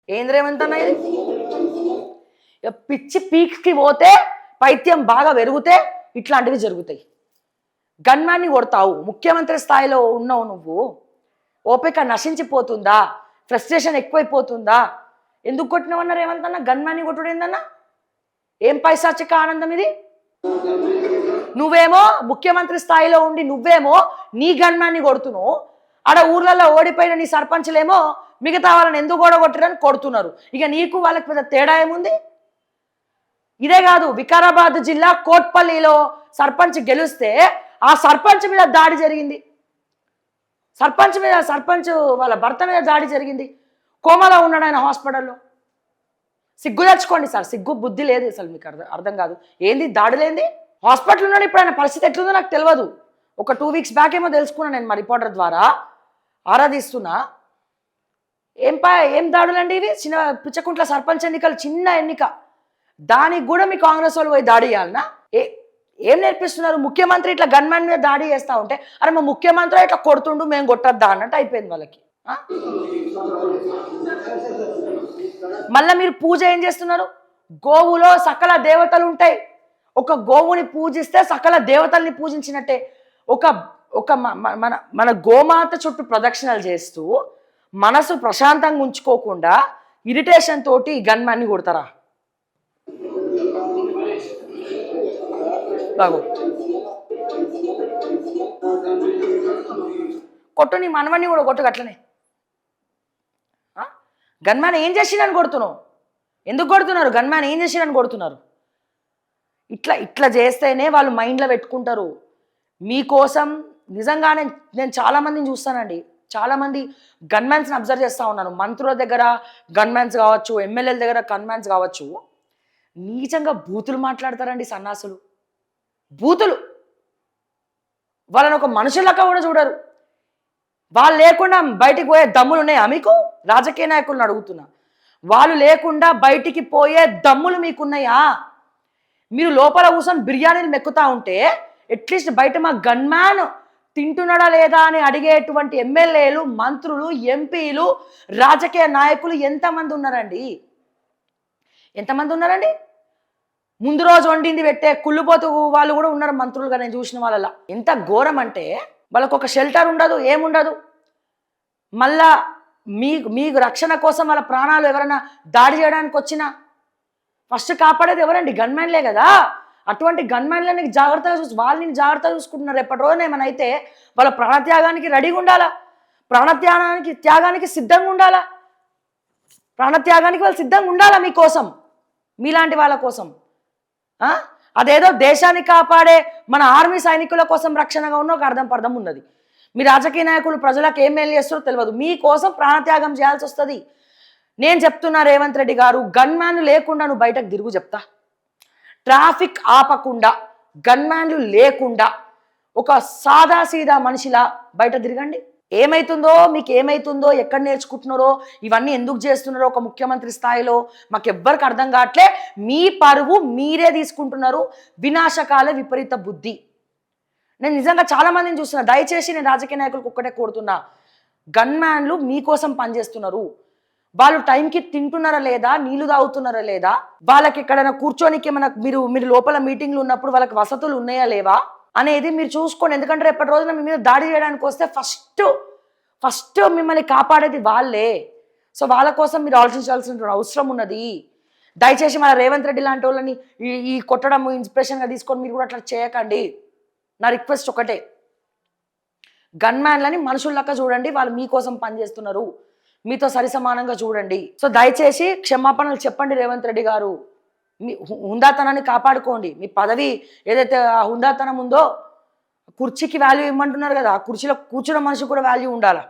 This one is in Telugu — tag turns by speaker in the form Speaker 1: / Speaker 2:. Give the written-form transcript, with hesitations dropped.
Speaker 1: ఏంద్రేమంతన్నా ఇది పిచ్చి పీక్స్కి పోతే పైత్యం బాగా పెరిగితే ఇట్లాంటివి జరుగుతాయి. గన్మ్యాన్ని కొడతావు, ముఖ్యమంత్రి స్థాయిలో ఉన్నావు నువ్వు, ఓపిక నశించిపోతుందా, ఫ్రస్ట్రేషన్ ఎక్కువైపోతుందా? ఎందుకు కొట్టినవన్నారు ఏమంతన్నా? గన్మ్యాన్ని కొట్టుడు ఏందన్నా? ఏం పైశాచిక ఆనందం ఇది? నువ్వేమో ముఖ్యమంత్రి స్థాయిలో ఉండి నువ్వేమో నీ గన్మ్యాన్ని కొడుతున్నావు, ఆడ ఊర్లలో ఓడిపోయిన నీ సర్పంచ్లేమో మిగతా వాళ్ళని ఎందుకు ఓడగొట్టిరని కొడుతున్నారు. ఇక నీకు వాళ్ళకి పెద్ద తేడా ఏముంది? ఇదే కాదు, వికారాబాద్ జిల్లా కోట్పల్లిలో సర్పంచ్ గెలిస్తే ఆ సర్పంచ్ మీద దాడి జరిగింది. సర్పంచ్ వాళ్ళ భర్త మీద దాడి జరిగింది. కోమాలో ఉన్నాడు ఆయన హాస్పిటల్లో. సిగ్గు తెచ్చుకోండి సార్, సిగ్గు బుద్ధి లేదు అసలు మీకు అర్థం కాదు. ఏంది దాడులేంది? హాస్పిటల్ ఉన్నాడు. ఇప్పుడు ఆయన పరిస్థితి ఎట్లుందో నాకు తెలియదు. ఒక 2 వీక్స్ బ్యాక్ ఏమో తెలుసుకున్నాను నేను మా రిపోర్టర్ ద్వారా, ఆరాధిస్తున్నా. ఏం దాడులండి ఇవి? చిన్న పిచ్చకుంట్ల సర్పంచ్ ఎన్నికలు, చిన్న ఎన్నిక, దానికి కూడా మీ కాంగ్రెస్ వాళ్ళు పోయి దాడి చేయాలన్నా? ఏం నేర్పిస్తున్నారు? ముఖ్యమంత్రి ఇట్లా గన్మ్యాన్ మీద దాడి చేస్తూ ఉంటే అరే మా ముఖ్యమంత్రి ఇట్లా కొడుతుండు, మేము కొట్టద్దా అన్నట్టు అయిపోయింది వాళ్ళకి. మళ్ళీ మీరు పూజ ఏం చేస్తున్నారు? గోవులో సకల దేవతలు ఉంటాయి. ఒక గోవుని పూజిస్తే సకల దేవతల్ని పూజించినట్టే. మన గోమాత చుట్టూ ప్రదక్షిణలు చేస్తూ మనసు ప్రశాంతంగా ఉంచుకోకుండా ఇరిటేషన్ తోటి గన్మ్యాన్ని కొడతారా? బాగు కొట్టు, నీ మనవన్ని కూడా కొట్టు అట్లనే. గన్మ్యాన్ ఏం చేసిందని కొడుతున్నావు? ఎందుకు కొడుతున్నారు? గన్మ్యాన్ ఏం చేసిందని కొడుతున్నారు? ఇట్లా చేస్తేనే వాళ్ళు మైండ్లో పెట్టుకుంటారు. మీకోసం నిజంగానే నేను చాలామందిని చూస్తానండి, చాలామంది గన్మ్యాన్స్ని అబ్జర్వ్ చేస్తూ ఉన్నాను. మంత్రుల దగ్గర గన్మ్యాన్స్ కావచ్చు, ఎమ్మెల్యేల దగ్గర గన్మ్యాన్స్ కావచ్చు, నీచంగా బూతులు మాట్లాడతారండి సన్నాసులు. బూతులు. వాళ్ళని ఒక మనుషులక కూడా చూడరు. వాళ్ళు లేకుండా బయటికి పోయే దమ్ములు ఉన్నాయా మీకు? రాజకీయ నాయకులను అడుగుతున్నా, వాళ్ళు లేకుండా బయటికి పోయే దమ్ములు మీకున్నాయా? మీరు లోపల కూర్చొని బిర్యానీలు మెక్కుతా ఉంటే అట్లీస్ట్ బయట మా గన్మ్యాన్ తింటున్నాడా లేదా అని అడిగేటువంటి ఎమ్మెల్యేలు, మంత్రులు, ఎంపీలు, రాజకీయ నాయకులు ఎంతమంది ఉన్నారండి? ఎంతమంది ఉన్నారండి? ముందు రోజు వండింది పెట్టే కుళ్ళుపోతూ వాళ్ళు కూడా ఉన్నారు మంత్రులుగా నేను చూసిన వాళ్ళ. ఎంత ఘోరం అంటే వాళ్ళకు ఒక షెల్టర్ ఉండదు, ఏముండదు. మళ్ళా మీకు రక్షణ కోసం వాళ్ళ ప్రాణాలు ఎవరైనా దాడి చేయడానికి వచ్చినా ఫస్ట్ కాపాడేది ఎవరండి? గన్మ్యాన్లే కదా. అటువంటి గన్మ్యాన్లని జాగ్రత్తగా వాళ్ళని జాగ్రత్తగా చూసుకుంటున్నారు. ఎప్పటి రోజున ఏమైనా అయితే వాళ్ళ ప్రాణత్యాగానికి రెడీగా ఉండాలా, త్యాగానికి సిద్ధంగా ఉండాలా, ప్రాణత్యాగానికి వాళ్ళు సిద్ధంగా ఉండాలా మీకోసం, మీలాంటి వాళ్ళ కోసం. అదేదో దేశాన్ని కాపాడే మన ఆర్మీ సైనికుల కోసం రక్షణగా ఉన్న ఒక అర్థం ఉన్నది. మీ రాజకీయ నాయకులు ప్రజలకు ఏం మేలు చేస్తారో తెలియదు, మీకోసం ప్రాణత్యాగం చేయాల్సి వస్తుంది. నేను చెప్తున్నా రేవంత్ రెడ్డి గారు, గన్మ్యాన్లు లేకుండా నువ్వు బయటకు తిరుగు చెప్తా. ట్రాఫిక్ ఆపకుండా, గన్మ్యాన్లు లేకుండా ఒక సాదాసీదా మనిషిలా బయట తిరగండి. మీకు ఏమైతుందో, ఎక్కడ నేర్చుకుంటున్నారో, ఇవన్నీ ఎందుకు చేస్తున్నారో ఒక ముఖ్యమంత్రి స్థాయిలో మాకెవ్వరికి అర్థం కావట్లే. మీ పరువు మీరే తీసుకుంటున్నారు. వినాశకాల విపరీత బుద్ధి. నేను నిజంగా చాలామందిని చూస్తున్నా. దయచేసి నేను రాజకీయ నాయకులకు ఒక్కటే కోరుతున్నా, గన్మ్యాన్లు మీకోసం పనిచేస్తున్నారు. వాళ్ళు టైంకి తింటున్నారా లేదా, నీళ్లు తాగుతున్నారా లేదా, వాళ్ళకి ఎక్కడైనా కూర్చోనికి ఏమైనా మీరు లోపల మీటింగ్లు ఉన్నప్పుడు వాళ్ళకి వసతులు ఉన్నాయా లేవా అనేది మీరు చూసుకోండి. ఎందుకంటే రేపటి రోజున మీ మీద దాడి చేయడానికి వస్తే ఫస్ట్ మిమ్మల్ని కాపాడేది వాళ్ళే. సో వాళ్ళ కోసం మీరు ఆలోచించాల్సిన అవసరం ఉన్నది. దయచేసి మన రేవంత్ రెడ్డి లాంటి వాళ్ళని ఈ కొట్టడం ఇన్స్పిరేషన్గా తీసుకొని మీరు కూడా అట్లా చేయకండి. నా రిక్వెస్ట్ ఒకటే, గన్మ్యాన్లని మనుషుల్లాగా చూడండి. వాళ్ళు మీకోసం పనిచేస్తున్నారు, మీతో సరిసమానంగా చూడండి. సో దయచేసి క్షమాపణలు చెప్పండి రేవంత్ రెడ్డి గారు. మీ హుందాతనాన్ని కాపాడుకోండి. మీ పదవి ఏదైతే ఆ హుందాతనం ఉందో, కుర్చీకి వాల్యూ ఇవ్వమంటున్నారు కదా, ఆ కుర్చీలో కూర్చున్న మనిషికి కూడా వాల్యూ ఉండాలి.